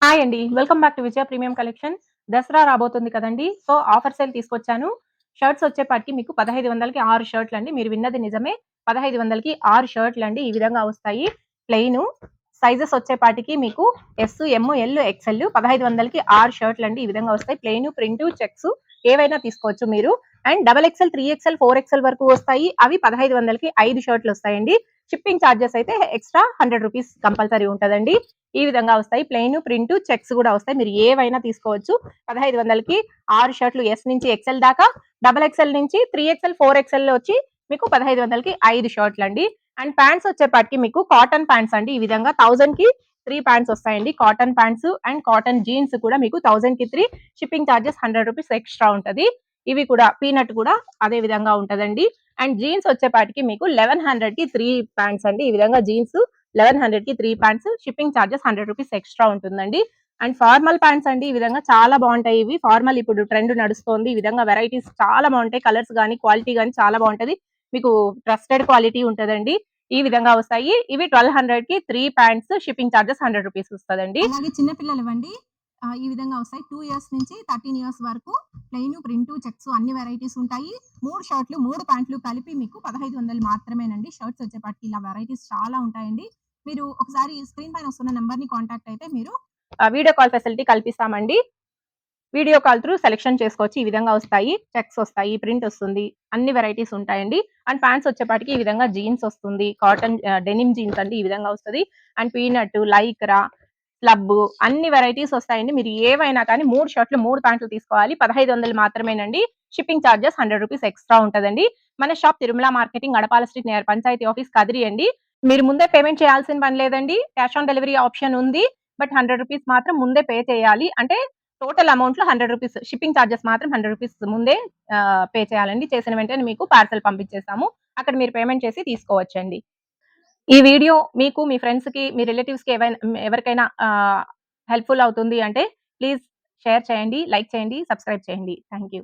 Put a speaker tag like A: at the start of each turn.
A: Hi అండి. Welcome back to Vijaya premium collection. Dasara రాబోతుంది కదండీ! సో, ఆఫర్ సేల్ తీసుకొచ్చాను. షర్ట్స్ వచ్చేపాటికి మీకు 1500కి 6 షర్ట్‌లండి. మీరు విన్నది నిజమే. 1500కి 6 షర్ట్‌లండి. ఈ విధంగా వస్తాయి. ప్లెయిను. సైజెస్ వచ్చేపాటికి మీకు ఎస్, ఎమ్, ఎల్, ఎక్స్‌ఎల్ 1500కి 6 షర్ట్‌లండి. ఈ విధంగా వస్తాయి. ప్లెయిను, ప్రింటు, చెక్సు ఏవైనా తీసుకోవచ్చు మీరు. And double XL, 3 XL, 4 XL వరకు వస్తాయి. అవి 1500కి 5 షర్ట్‌లొస్తాయండి. షిప్పింగ్ చార్జెస్ అయితే ఎక్స్‌ట్రా రూ. 100 కంపల్సరీ ఉంటదండి. ఈ విధంగా వస్తాయి. ప్లెయిన్, ప్రింట్, చెక్స్ కూడా వస్తాయి. మీరు ఏవైనా తీసుకోవచ్చు. 1500కి 6 షర్ట్‌లు ఎస్ నుంచి ఎక్స్ఎల్ దాకా, డబుల్ ఎక్స్ఎల్ నుంచి 3 ఎక్స్ఎల్, 4 ఎక్స్ఎల్ వచ్చి మీకు 1500కి 5 షర్ట్‌లండి. అండ్ ప్యాంట్స్ వచ్చేపాటికి మీకు కాటన్ ప్యాంట్స్ అండి. ఈ విధంగా 1000కి 3 ప్యాంట్స్ వస్తాయండి. Cotton pants and cotton jeans కూడా మీకు 1000కి 3 షిప్పింగ్ చార్జెస్ రూ. 100 ఎక్స్ట్రా ఉంటది. ఇవి కూడా పీనట్ కూడా అదే విధంగా ఉంటదండి. అండ్ జీన్స్ వచ్చేపాటికి మీకు 1100కి 3 ప్యాంట్స్ అండి. ఈ విధంగా జీన్స్ 1100కి 3 ప్యాంట్స్ షిప్పింగ్ చార్జెస్ రూ. 100 ఎక్స్ట్రా ఉంటుందండి. అండ్ ఫార్మల్ ప్యాంట్స్ అండి. ఈ విధంగా చాలా బాగుంటాయి ఇవి. ఫార్మల్ ఇప్పుడు ట్రెండ్ నడుస్తోంది. ఈ విధంగా వెరైటీస్ చాలా బాగుంటాయి. కలర్స్ గానీ, క్వాలిటీ గానీ చాలా బాగుంటది. మీకు ట్రస్టెడ్ క్వాలిటీ ఉంటదండి. ఈ విధంగా వస్తాయి. ఇవి 1200కి 3 ప్యాంట్స్ షిప్పింగ్ చార్జెస్ రూ. 100 వస్తదండి.
B: అలాగే చిన్న పిల్లలవండి ఈ విధంగా వస్తాయి. 2 ఇయర్స్ నుంచి 13 ఇయర్స్ వరకు ప్లెయిను, ప్రింటు, చెక్స్ అన్ని వెరైటీస్ ఉంటాయి. 3 షర్ట్‌లు, 3 ప్యాంట్లు కలిపి మీకు 1500 మాత్రమేనండి. షర్ట్స్ వచ్చేపాటికి ఇలా వెరైటీస్ చాలా ఉంటాయండి. మీరు ఒకసారి స్క్రీన్ పైన వస్తున్న నంబర్‌ని కాంటాక్ట్ అయితే మీరు
A: వీడియో కాల్ ఫెసిలిటీ కల్పిస్తామండి. వీడియో కాల్ త్రూ సెలక్షన్ చేసుకోవచ్చు. ఈ విధంగా వస్తాయి. చెక్స్ వస్తాయి. ప్రింట్ వస్తుంది. అన్ని వెరైటీస్ ఉంటాయండి. అండ్ ప్యాంట్స్ వచ్చేపాటికి ఈ విధంగా జీన్స్ వస్తుంది. కాటన్ డెనిమ్ జీన్స్ అండి. ఈ విధంగా వస్తది. అండ్ పీనట్, లైక్రా, స్లబ్ అన్ని వెరైటీస్ వస్తాయండి. మీరు ఏవైనా కానీ 3 షర్ట్‌లు, 3 ప్యాంట్లు తీసుకోవాలి. 1500 మాత్రమేనండి. షిప్పింగ్ చార్జెస్ రూ. 100 ఎక్స్ట్రా ఉంటదండి. మన shop Tirumala marketing, Gadapala street near panchayat office Kadiri అండి. మీరు ముందే పేమెంట్ చేయాల్సిన పని లేదండి. క్యాష్ ఆన్ డెలివరీ ఆప్షన్ ఉంది. బట్ రూ. 100 మాత్రం ముందే పే చేయాలి. అంటే టోటల్ అమౌంట్‌లో రూ. 100 షిప్పింగ్ చార్జెస్ మాత్రం రూ. 100 ముందే పే చేయాలండి. చేసిన వెంటనే మీకు పార్సెల్ పంపించేస్తాము. అక్కడ మీరు పేమెంట్ చేసి తీసుకోవచ్చండి. ఈ వీడియో మీకు మీ ఫ్రెండ్స్‌కి, మీ రిలేటివ్స్‌కి ఎవరికైనా హెల్ప్‌ఫుల్ అవుతుంది అంటే ప్లీజ్ షేర్ చేయండి, లైక్ చేయండి, సబ్స్క్రైబ్ చేయండి. Thank you.